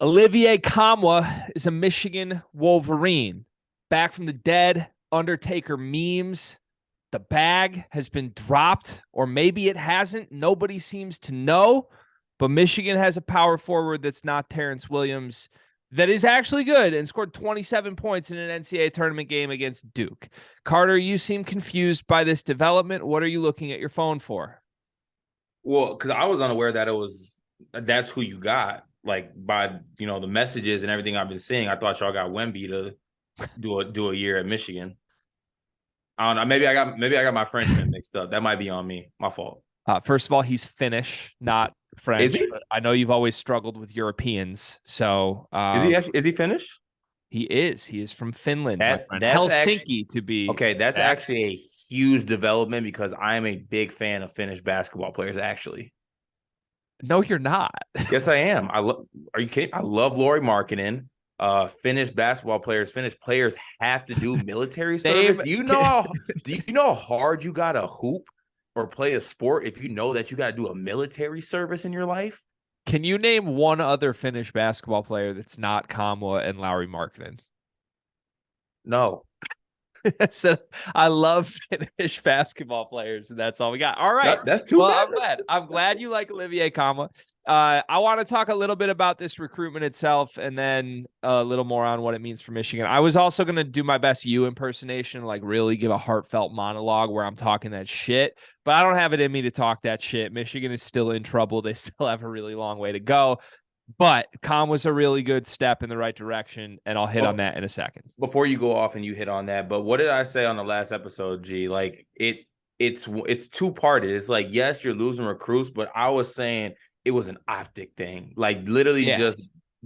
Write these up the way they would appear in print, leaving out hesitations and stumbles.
Olivier Kamwa is a Michigan Wolverine. Back from the dead, Undertaker memes. The bag has been dropped, or maybe it hasn't. Nobody seems to know. But Michigan has a power forward that's not Terrence Williams that is actually good and scored 27 points in an NCAA tournament game against Duke. Carter, you seem confused by this development. What are you looking at your phone for? Well, because I was unaware that that's who you got. Like by the messages and everything I've been seeing, I thought y'all got Wemby to do a year at Michigan. I don't know. Maybe I got my Frenchman mixed up. That might be on me. My fault. First of all, he's Finnish, not Is French. he? But I know you've always struggled with Europeans, so Is he Finnish? he is. He is from Finland, my friend. That's actually Helsinki, to be okay. That's exact. actually a huge development because I am a big fan of Finnish basketball players. Actually, No, you're not. yes, I am. Are you kidding? I love Lauri Markkinen. Finnish basketball players, Finnish players have to do military service. Name. Do you know how hard you gotta hoop or play a sport if you know that you gotta do a military service in your life? Can you name one other Finnish basketball player that's not Kamwa and Lauri Markkinen? No. So I love Finnish basketball players, and that's all we got. All right. That's too Well, bad. I'm glad you like Olivier Kamwa. I want to talk a little bit about this recruitment itself, and then a little more on what it means for Michigan. I was also going to do my best you impersonation, like really give a heartfelt monologue where I'm talking that shit, but I don't have it in me to talk that shit. Michigan is still in trouble. They still have a really long way to go. But Com was a really good step in the right direction, and I'll hit on that in a second. Before you go off and you hit on that, but what did I say on the last episode, G? Like it's two-parted. It's like, yes, you're losing recruits, but I was saying it was an optic thing. Like literally just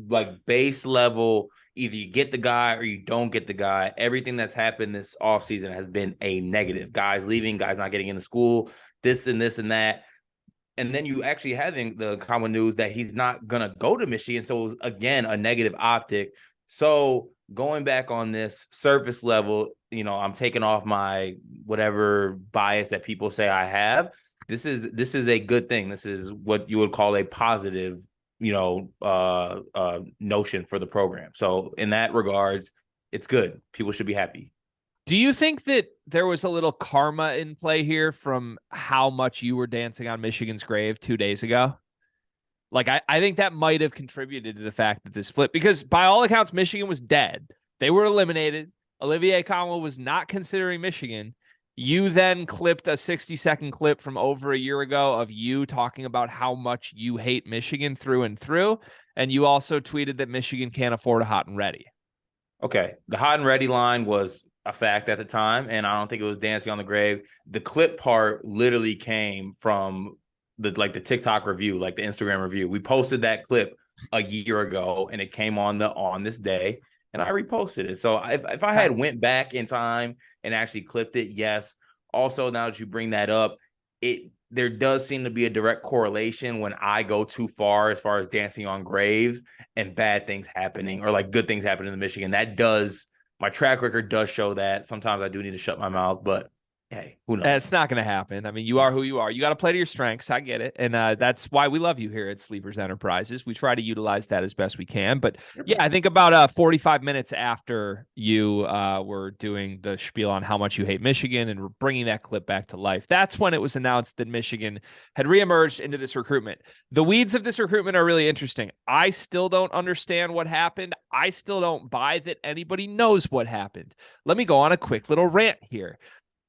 like base level, either you get the guy or you don't get the guy. Everything that's happened this offseason has been a negative. Guys leaving, guys not getting into school, this and that. And then you actually having the common news that he's not going to go to Michigan. So it was, again, a negative optic. So going back on this surface level, I'm taking off my whatever bias that people say I have. This is a good thing. This is what you would call a positive, notion for the program. So in that regards, it's good. People should be happy. Do you think that there was a little karma in play here from how much you were dancing on Michigan's grave 2 days ago? Like, I think that might have contributed to the fact that this flipped, because by all accounts, Michigan was dead. They were eliminated. Olivier Kamwa was not considering Michigan. You then clipped a 60-second clip from over a year ago of you talking about how much you hate Michigan through and through. And you also tweeted that Michigan can't afford a hot and ready. Okay. The hot and ready line was a fact at the time, and I don't think it was dancing on the grave. The clip part literally came from the TikTok review, like the Instagram review. We posted that clip a year ago, and it came on this day, and I reposted it. So if I had went back in time and actually clipped it, yes. Also, now that you bring that up, there does seem to be a direct correlation when I go too far as far as dancing on graves and bad things happening, or like good things happening in Michigan. My track record does show that. Sometimes I do need to shut my mouth, but hey, who knows? It's not going to happen. I mean, you are who you are. You got to play to your strengths. I get it. And that's why we love you here at Sleepers Enterprises. We try to utilize that as best we can. But yeah, I think about 45 minutes after you were doing the spiel on how much you hate Michigan and bringing that clip back to life, that's when it was announced that Michigan had reemerged into this recruitment. The weeds of this recruitment are really interesting. I still don't understand what happened. I still don't buy that anybody knows what happened. Let me go on a quick little rant here.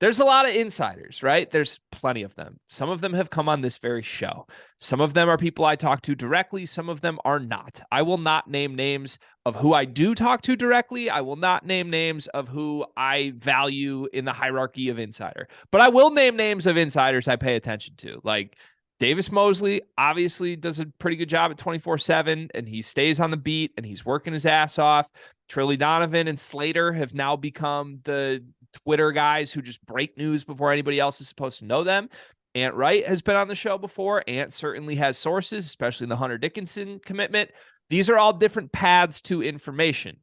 There's a lot of insiders, right? There's plenty of them. Some of them have come on this very show. Some of them are people I talk to directly. Some of them are not. I will not name names of who I do talk to directly. I will not name names of who I value in the hierarchy of insider. But I will name names of insiders I pay attention to. Like Davis Mosley obviously does a pretty good job at 24/7, and he stays on the beat, and he's working his ass off. Trilly Donovan and Slater have now become the Twitter guys who just break news before anybody else is supposed to know them. Ant Wright has been on the show before. Ant certainly has sources, especially in the Hunter Dickinson commitment. These are all different paths to information.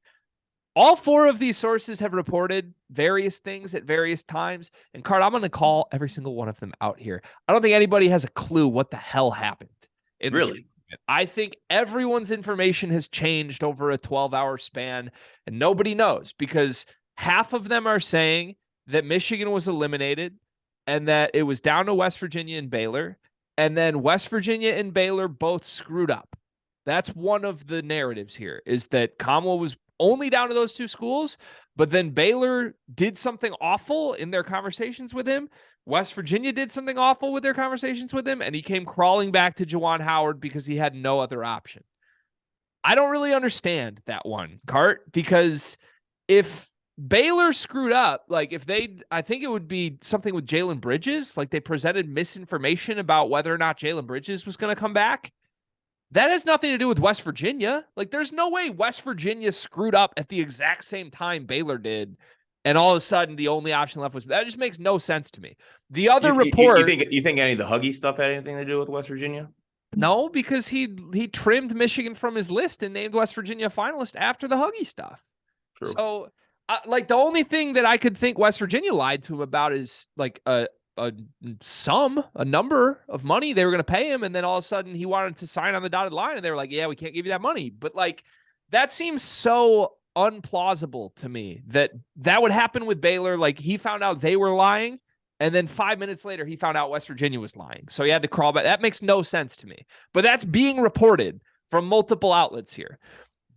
All four of these sources have reported various things at various times. And Card, I'm going to call every single one of them out here. I don't think anybody has a clue what the hell happened. Really? I think everyone's information has changed over a 12-hour span, and nobody knows because half of them are saying that Michigan was eliminated and that it was down to West Virginia and Baylor, and then West Virginia and Baylor both screwed up. That's one of the narratives here, is that Kamwa was only down to those two schools, but then Baylor did something awful in their conversations with him. West Virginia did something awful with their conversations with him, and he came crawling back to Juwan Howard because he had no other option. I don't really understand that one, Cart, because if Baylor screwed up, like I think it would be something with Jalen Bridges, like they presented misinformation about whether or not Jalen Bridges was going to come back. That has nothing to do with West Virginia. Like, there's no way West Virginia screwed up at the exact same time Baylor did, and all of a sudden the only option left was that. Just makes no sense to me. The other report, you think any of the Huggy stuff had anything to do with West Virginia? No, because he trimmed Michigan from his list and named West Virginia finalist after the Huggy stuff. True. So, like, the only thing that I could think West Virginia lied to him about is like a number of money they were going to pay him. And then all of a sudden he wanted to sign on the dotted line and they were like, yeah, we can't give you that money. But like, that seems so unplausible to me that would happen with Baylor. Like, he found out they were lying, and then 5 minutes later he found out West Virginia was lying. So he had to crawl back. That makes no sense to me, but that's being reported from multiple outlets here.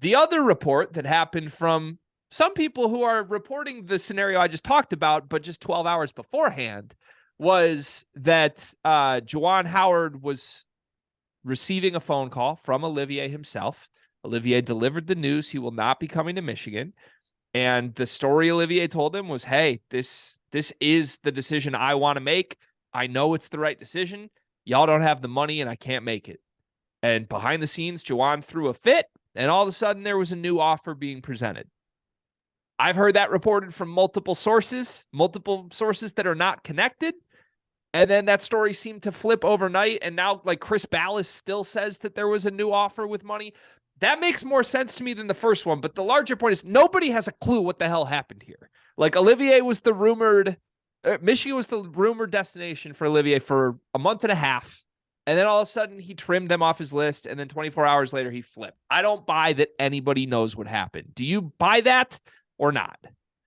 The other report that happened from some people who are reporting the scenario I just talked about, but just 12 hours beforehand, was that Juwan Howard was receiving a phone call from Olivier himself. Olivier delivered the news he will not be coming to Michigan. And the story Olivier told him was, hey, this is the decision I want to make. I know it's the right decision. Y'all don't have the money and I can't make it. And behind the scenes, Juwan threw a fit, and all of a sudden there was a new offer being presented. I've heard that reported from multiple sources that are not connected. And then that story seemed to flip overnight. And now, like, Chris Ballas still says that there was a new offer with money. That makes more sense to me than the first one. But the larger point is nobody has a clue what the hell happened here. Like, Olivier was the rumored, Michigan was the rumored destination for Olivier for a month and a half. And then all of a sudden he trimmed them off his list. And then 24 hours later he flipped. I don't buy that anybody knows what happened. Do you buy that or not?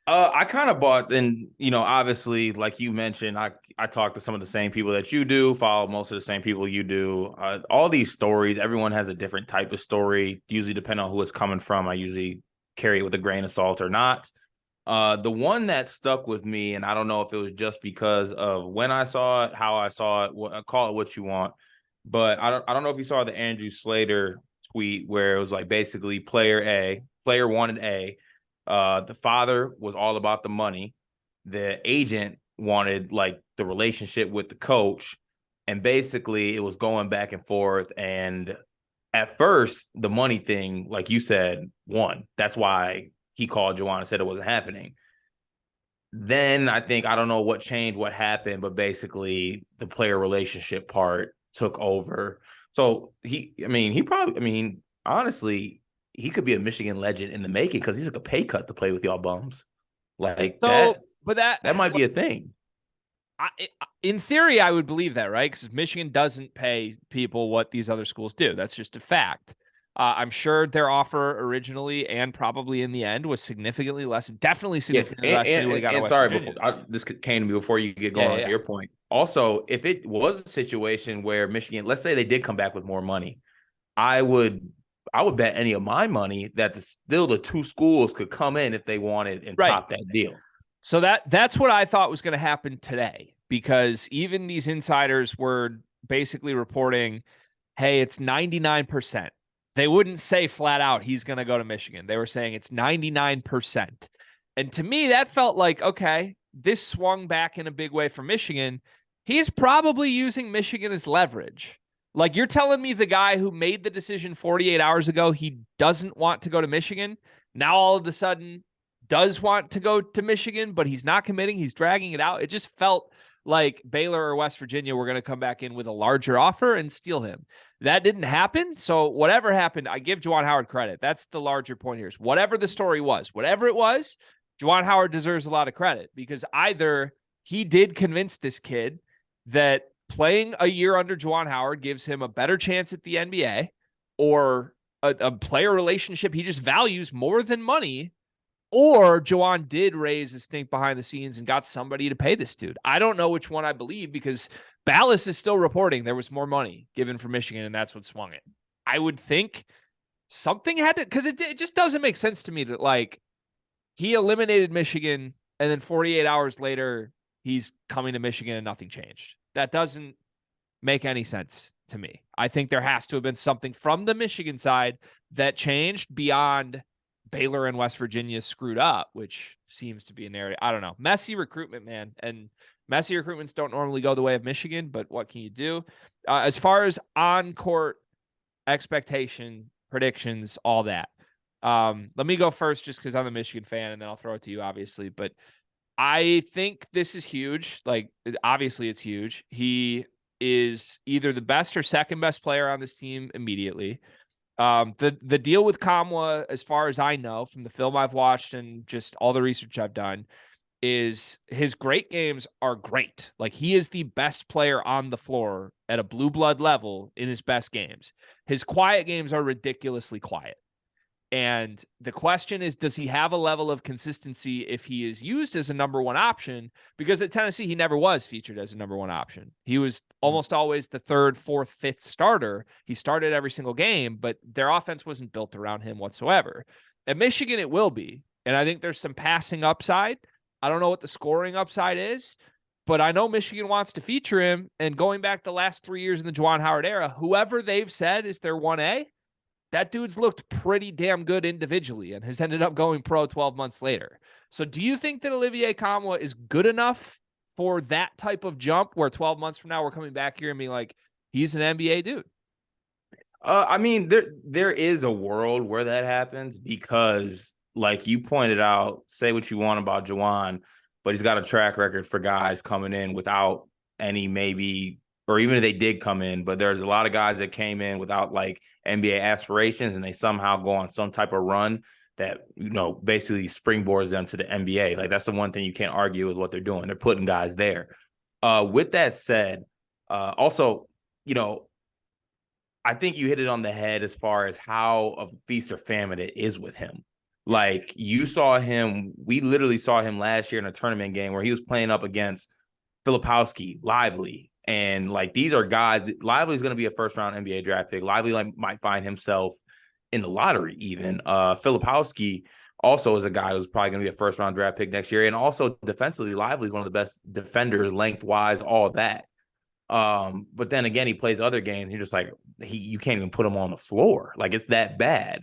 I kind of bought, and obviously, like you mentioned, I talk to some of the same people that you do, follow most of the same people you do. All these stories, everyone has a different type of story, usually depending on who it's coming from. I usually carry it with a grain of salt or not. The one that stuck with me, and I don't know if it was just because of when I saw it, how I saw it, call it what you want, but I don't know if you saw the Andrew Slater tweet where it was like basically player wanted A. The father was all about the money. The agent wanted like the relationship with the coach. And basically it was going back and forth. And at first, the money thing, like you said, won. That's why he called Juwan and said it wasn't happening. Then I don't know what changed, what happened, but basically the player relationship part took over. So honestly, he could be a Michigan legend in the making because he took a pay cut to play with y'all bums. Like that. But that might be a thing. In theory, I would believe that, right? Because Michigan doesn't pay people what these other schools do. That's just a fact. I'm sure their offer originally and probably in the end was significantly less, definitely significantly less than what he got. And sorry, this came to me before you get going on your point. Also, if it was a situation where Michigan, let's say they did come back with more money, I would bet any of my money that still the two schools could come in if they wanted and top that deal. So that's what I thought was going to happen today, because even these insiders were basically reporting, hey, it's 99%. They wouldn't say flat out he's going to go to Michigan. They were saying it's 99%. And to me, that felt like, okay, this swung back in a big way for Michigan. He's probably using Michigan as leverage. Like, you're telling me the guy who made the decision 48 hours ago, he doesn't want to go to Michigan, now all of a sudden does want to go to Michigan, but he's not committing. He's dragging it out. It just felt like Baylor or West Virginia were going to come back in with a larger offer and steal him. That didn't happen. So whatever happened, I give Juwan Howard credit. That's the larger point here. Is whatever the story was, whatever it was, Juwan Howard deserves a lot of credit, because either he did convince this kid that playing a year under Juwan Howard gives him a better chance at the NBA, or a player relationship he just values more than money, or Juwan did raise a stink behind the scenes and got somebody to pay this dude. I don't know which one I believe, because Ballas is still reporting there was more money given for Michigan, and that's what swung it. I would think something had to, because it just doesn't make sense to me that, like, he eliminated Michigan and then 48 hours later he's coming to Michigan and nothing changed. That doesn't make any sense to me. I think there has to have been something from the Michigan side that changed beyond Baylor and West Virginia screwed up, which seems to be an area. I don't know. Messy recruitment, man. And messy recruitments don't normally go the way of Michigan, but what can you do? As far as on-court expectation, predictions, all that. Let me go first just because I'm a Michigan fan, and then I'll throw it to you, obviously. But I think this is huge. Like, obviously it's huge. He is either the best or second best player on this team immediately. The deal with Kamwa, as far as I know from the film I've watched and just all the research I've done, is his great games are great. Like, he is the best player on the floor at a blue blood level in his best games. His quiet games are ridiculously quiet. And the question is, does he have a level of consistency if he is used as a number one option? Because at Tennessee, he never was featured as a number one option. He was almost always the third, fourth, fifth starter. He started every single game, but their offense wasn't built around him whatsoever. At Michigan, it will be. And I think there's some passing upside. I don't know what the scoring upside is, but I know Michigan wants to feature him. And going back the last 3 years in the Juwan Howard era, whoever they've said is their 1A, that dude's looked pretty damn good individually and has ended up going pro 12 months later. So do you think that Olivier Kamwa is good enough for that type of jump where 12 months from now we're coming back here and being like, he's an NBA dude? I mean, there is a world where that happens because, like you pointed out, say what you want about Juwan, but he's got a track record for guys coming in without any maybe, or even if they did come in, but there's a lot of guys that came in without like NBA aspirations and they somehow go on some type of run that, you know, basically springboards them to the NBA. Like, that's the one thing you can't argue with what they're doing. They're putting guys there. With that said, also, you know, I think you hit it on the head as far as how of feast or famine it is with him. Like, you saw him, we literally saw him last year in a tournament game where he was playing up against Filipowski, Lively. And like, these are guys, Lively is going to be a first round NBA draft pick. Lively might find himself in the lottery even. Filipowski also is a guy who's probably going to be a first round draft pick next year. And also defensively, Lively is one of the best defenders, lengthwise, all of that. But then again, he plays other games. And you're just like, you can't even put him on the floor. Like, it's that bad.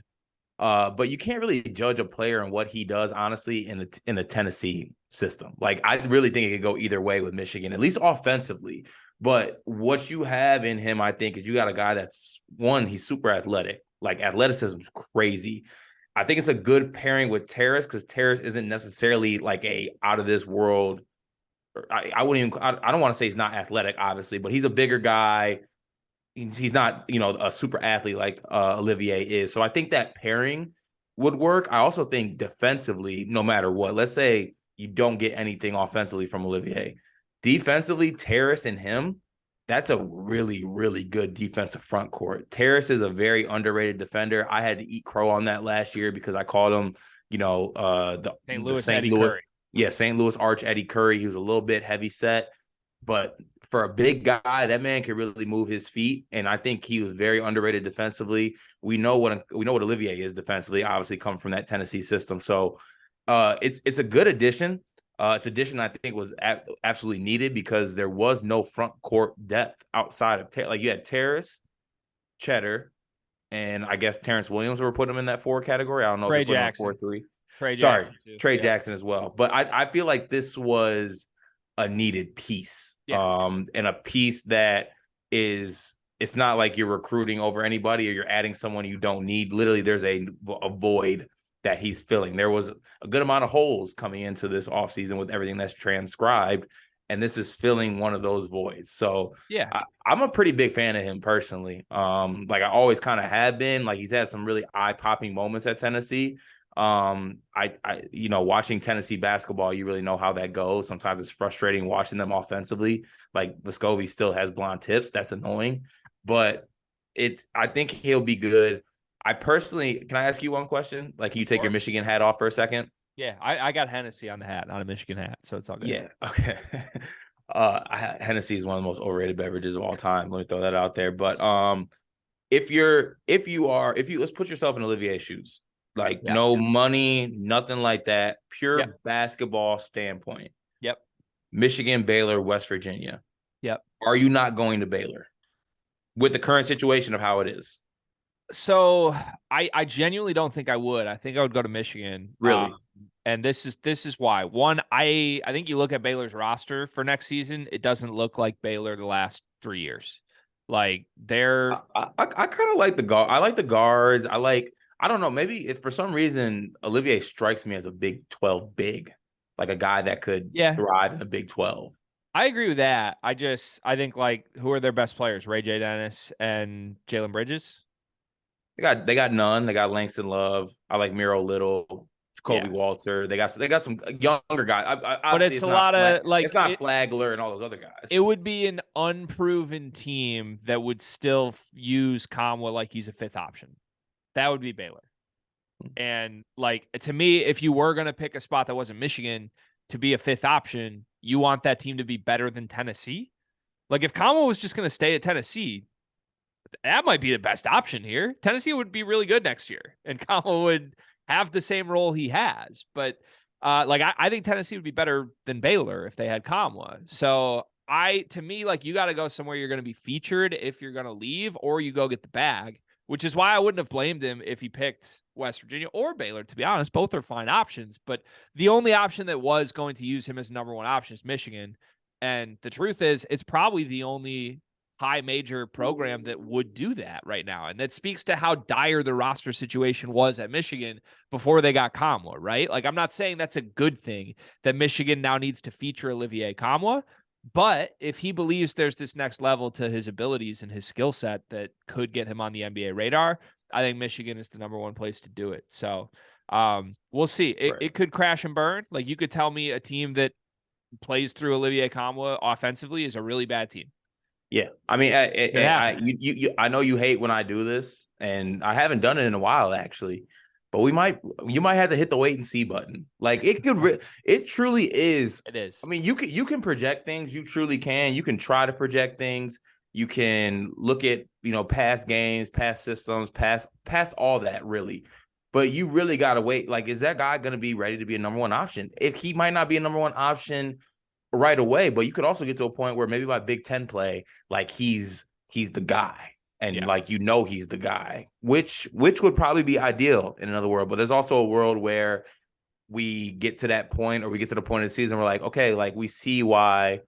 But you can't really judge a player and what he does, honestly, in the Tennessee system. Like, I really think it could go either way with Michigan, at least offensively. But what you have in him, I think, is you got a guy that's, one, he's super athletic. Like, athleticism is crazy. I think it's a good pairing with Terrace, because Terrace isn't necessarily like a out of this world. I wouldn't even. I don't want to say he's not athletic, obviously, but he's a bigger guy. He's not, you know, a super athlete like Olivier is. So I think that pairing would work. I also think defensively, no matter what, let's say you don't get anything offensively from Olivier, defensively, Terrace and him, that's a really, really good defensive front court. Terrace is a very underrated defender. I had to eat crow on that last year because I called him, you know, the St. Louis. Curry. Yeah, St. Louis Arch Eddie Curry. He was a little bit heavy set, but for a big guy, that man can really move his feet, and I think he was very underrated defensively. We know what Olivier is defensively. Obviously, come from that Tennessee system, so it's a good addition. It's an addition I think was absolutely needed because there was no front court depth outside of like you had Terrace, Cheddar, and I guess Terrence Williams were putting him in that 4 category. I don't know Trey if they put Jackson. him 4-3. Trey Sorry, Jackson too. Trey Jackson as well. But I feel like this was a needed piece. And a piece that is, it's not like you're recruiting over anybody or you're adding someone you don't need. Literally, there's a void that he's filling. There was a good amount of holes coming into this offseason with everything that's transcribed, and this is filling one of those voids. So yeah, I'm a pretty big fan of him personally. Like I always kind of have been. Like, he's had some really eye-popping moments at Tennessee. Watching Tennessee basketball, you really know how that goes. Sometimes it's frustrating watching them offensively. Like Vescovi still has blonde tips. That's annoying, but I think he'll be good. I personally, can I ask you one question? Like, can you take your Michigan hat off for a second? Yeah, I got Hennessy on the hat, not a Michigan hat, so it's all good. Yeah, okay. Hennessy is one of the most overrated beverages of all time. Let me throw that out there. But if you let's put yourself in Olivier's shoes, like no money, nothing like that, pure basketball standpoint. Yep. Michigan, Baylor, West Virginia. Yep. Are you not going to Baylor with the current situation of how it is? So I genuinely don't think I would. I think I would go to Michigan. Really? And this is why. One, I think you look at Baylor's roster for next season, it doesn't look like Baylor the last 3 years. Like I kind of like the guard. I like the guards. I don't know, maybe if for some reason Olivier strikes me as a Big 12 big, like a guy that could thrive in the Big 12. I agree with that. I think like who are their best players? Ray J. Dennis and Jalen Bridges. They got none. They got Langston Love. I like Miro Little, Kobe Walter. They got some younger guys. But it's a lot of like it's not Flagler and all those other guys. It would be an unproven team that would still use Kamwa like he's a fifth option. That would be Baylor. And like to me, if you were gonna pick a spot that wasn't Michigan to be a fifth option, you want that team to be better than Tennessee. Like if Kamwa was just gonna stay at Tennessee, that might be the best option here. Tennessee would be really good next year, and Kamwa would have the same role he has. But I think Tennessee would be better than Baylor if they had Kamwa. So to me, like you got to go somewhere you're going to be featured if you're going to leave, or you go get the bag, which is why I wouldn't have blamed him if he picked West Virginia or Baylor. To be honest, both are fine options, but the only option that was going to use him as number one option is Michigan. And the truth is, it's probably the only high major program that would do that right now. And that speaks to how dire the roster situation was at Michigan before they got Kamwa, right? Like, I'm not saying that's a good thing that Michigan now needs to feature Olivier Kamwa, but if he believes there's this next level to his abilities and his skill set that could get him on the NBA radar, I think Michigan is the number one place to do it. So we'll see. It could crash and burn. Like, you could tell me a team that plays through Olivier Kamwa offensively is a really bad team. Yeah, I mean, I know you hate when I do this, and I haven't done it in a while actually. But you might have to hit the wait and see button. Like it truly is. It is. I mean, you can project things. You truly can. You can try to project things. You can look at past games, past systems, past all that really. But you really gotta wait. Like, is that guy gonna be ready to be a number one option? If he might not be a number one option right away, but you could also get to a point where maybe by Big Ten play, like he's the guy, and he's the guy, which would probably be ideal in another world. But there's also a world where we get to that point, or we get to the point of the season where like, okay, like we see why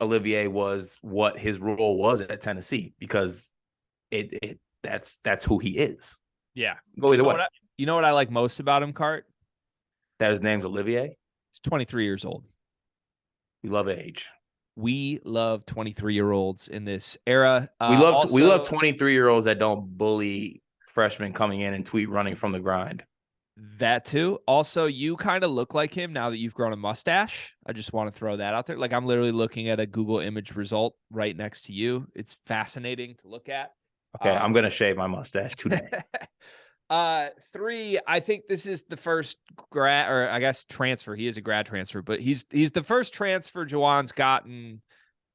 Olivier was what his role was at Tennessee, because that's who he is. Yeah, go either way. You know what I like most about him, Cart? That his name's Olivier. He's 23 years old. We love age. We love 23-year-olds in this era. We love 23-year-olds that don't bully freshmen coming in and tweet running from the grind. That too. Also, you kind of look like him now that you've grown a mustache. I just want to throw that out there. Like, I'm literally looking at a Google image result right next to you. It's fascinating to look at. Okay, I'm going to shave my mustache today. 3, I think this is the first grad, or I guess transfer. He is a grad transfer, but he's the first transfer Juwan's gotten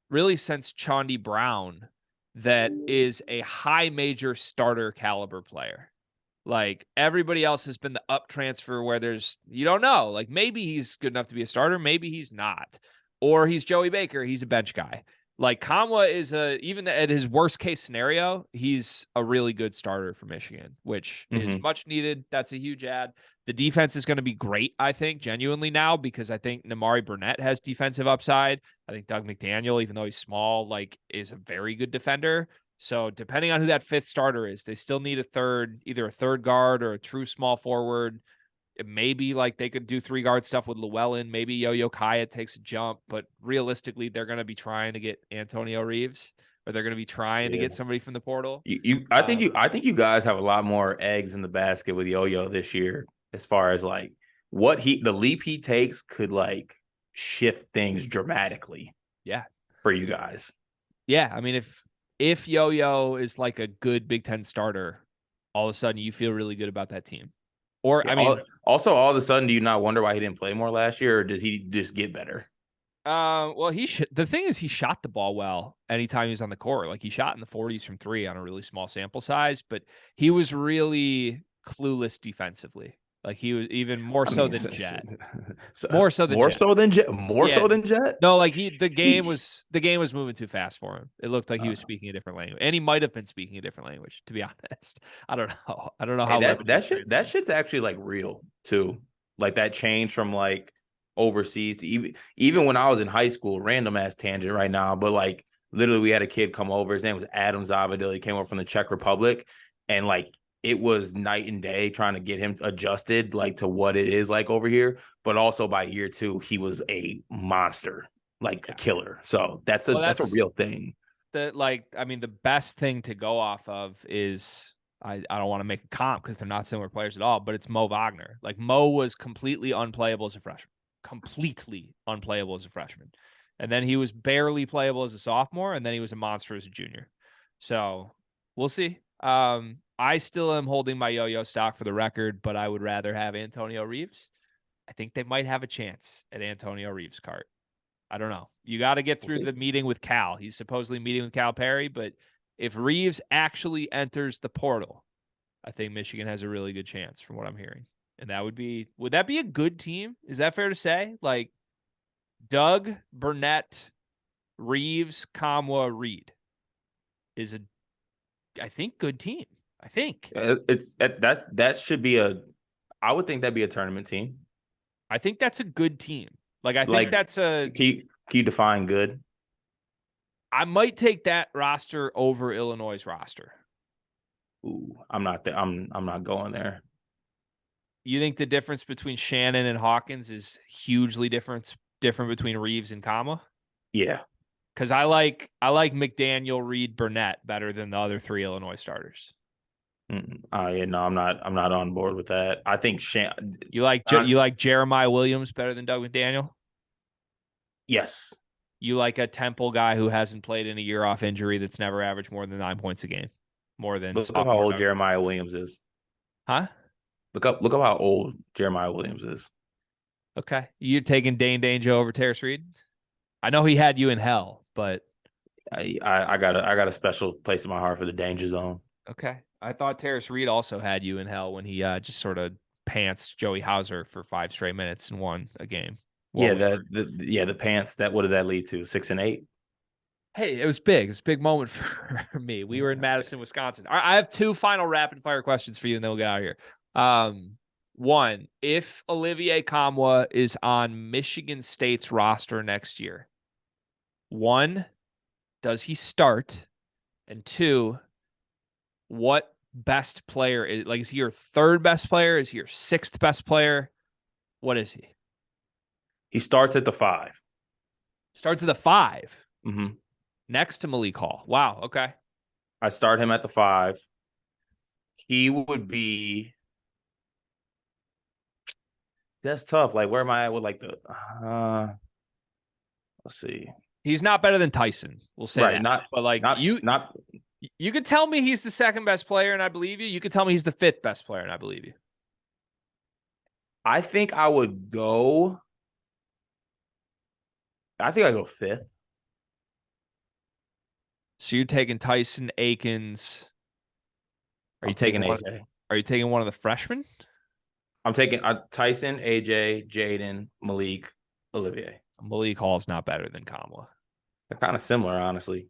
really since Chaundi Brown that is a high major starter caliber player. Like, everybody else has been the up transfer where you don't know. Like, maybe he's good enough to be a starter, maybe he's not. Or he's Joey Baker, he's a bench guy. Like, Kamwa is even at his worst case scenario, he's a really good starter for Michigan, which is much needed. That's a huge add. The defense is going to be great, I think, genuinely now, because I think Nimari Burnett has defensive upside. I think Doug McDaniel, even though he's small, like, is a very good defender. So depending on who that fifth starter is, they still need either a third guard or a true small forward. Maybe like they could do 3-guard stuff with Llewellyn. Maybe Yo-Yo Kaya takes a jump, but realistically, they're going to be trying to get Antonio Reeves, or they're going to be trying to get somebody from the portal. I think you guys have a lot more eggs in the basket with Yo-Yo this year as far as like the leap he takes could like shift things dramatically. Yeah. For you guys. Yeah. I mean, if Yo-Yo is like a good Big Ten starter, all of a sudden you feel really good about that team. Or, Yeah, I mean, also all of a sudden, do you not wonder why he didn't play more last year, or does he just get better? well, the thing is, he shot the ball well anytime he was on the court. Like he shot in the 40s from three on a really small sample size, but he was really clueless defensively. Like he was even more so than Jet. More so than Jet. More so than Jet. No, like the game was moving too fast for him. It looked like he was speaking a different language, and he might have been speaking a different language. To be honest, I don't know how that shit's actually like real too. Like that change from like overseas to even when I was in high school, random ass tangent right now, but like literally we had a kid come over. His name was Adam Zavadil. He came over from the Czech Republic, and like it was night and day trying to get him adjusted like to what it is like over here. But also by year 2, he was a monster, like a killer. So that's a real thing. The best thing to go off of is I don't want to make a comp because they're not similar players at all, but it's Mo Wagner. Like Mo was completely unplayable as a freshman. And then he was barely playable as a sophomore, and then he was a monster as a junior. So we'll see. I still am holding my Yo-Yo stock for the record, but I would rather have Antonio Reeves. I think they might have a chance at Antonio Reeves' cart. I don't know. You got to get through the meeting with Cal. He's supposedly meeting with Cal Perry, but if Reeves actually enters the portal, I think Michigan has a really good chance from what I'm hearing. And would that be a good team? Is that fair to say? Like Doug, Burnett, Reeves, Kamwa, Reed is I think, good team. I think that should be I would think that'd be a tournament team. I think that's a good team. Like I think that's a. Can you define good? I might take that roster over Illinois' roster. Ooh, I'm not there. I'm not going there. You think the difference between Shannon and Hawkins is hugely different between Reeves and Kamwa? Yeah. Because I like McDaniel, Reed, Burnett better than the other 3 Illinois starters. Yeah, no, I'm not on board with that. I think you like Jeremiah Williams better than Doug McDaniel? Yes. You like a Temple guy who hasn't played in a year off injury that's never averaged more than 9 points a game, more than. Look up how old Jeremiah Williams is. Huh? Look up how old Jeremiah Williams is. Okay, you're taking Dane Danger over Terrace Reed. I know he had you in hell, but I got a special place in my heart for the Danger Zone. Okay, I thought Terrace Reed also had you in hell when he just sort of pantsed Joey Hauser for 5 straight minutes and won a game. The pants. What did that lead to? 6 and 8. Hey, it was big. It was a big moment for me. We were in Madison, Wisconsin. All right, I have 2 final rapid fire questions for you, and then we'll get out of here. One, if Olivier Kamwa is on Michigan State's roster next year, 1, does he start? And 2, what best player is, like, is he your 3rd best player? Is he your 6th best player? What is he? He starts at the 5. Starts at the 5. Mm-hmm. Next to Malik Hall. Wow. Okay. I start him at the 5. He would be. That's tough. Like, where am I at with like the? Let's see. He's not better than Tyson. We'll say right. That. But like you could tell me he's the 2nd best player, and I believe you. You could tell me he's the 5th best player, and I believe you. I think I would go. I think I go 5th. So you're taking Tyson, Akins. Are you taking AJ? Are you taking one of the freshmen? I'm taking Tyson, AJ, Jaden, Malik, Olivier. Malik Hall's not better than Kamwa. They're kind of similar, honestly.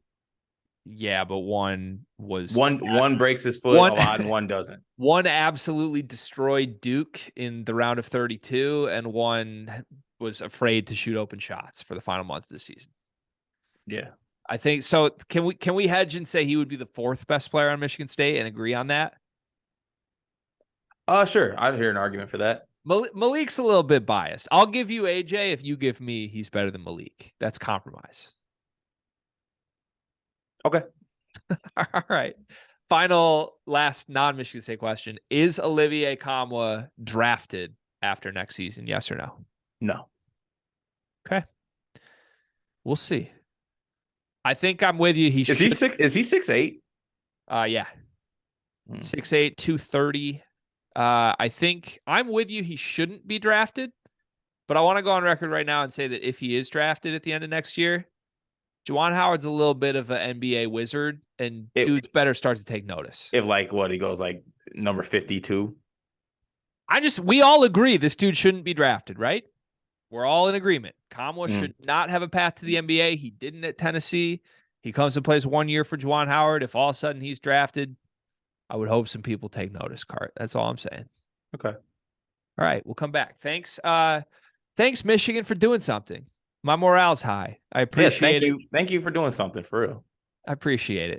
Yeah, but one breaks his foot a lot and one doesn't. One absolutely destroyed Duke in the round of 32, and one was afraid to shoot open shots for the final month of the season. Yeah. I think so. Can we hedge and say he would be the 4th best player on Michigan State and agree on that? Sure. I'd hear an argument for that. Malik's a little bit biased. I'll give you AJ if you give me he's better than Malik. That's compromise. Okay. All right. Final last non-Michigan State question. Is Olivier Kamwa drafted after next season? Yes or no? No. Okay. We'll see. I think I'm with you. Is he 6'8"? Yeah. 6'8", 230. I think I'm with you. He shouldn't be drafted, but I want to go on record right now and say that if he is drafted at the end of next year, Juwan Howard's a little bit of an NBA wizard, and dudes better start to take notice. If he goes like number 52. We all agree this dude shouldn't be drafted, right? We're all in agreement. Kamwa should not have a path to the NBA. He didn't at Tennessee. He comes and plays 1 year for Juwan Howard. If all of a sudden he's drafted, I would hope some people take notice, Cart. That's all I'm saying. Okay. All right, we'll come back. Thanks, Michigan, for doing something. My morale's high. I appreciate it. Thank you for doing something, for real. I appreciate it.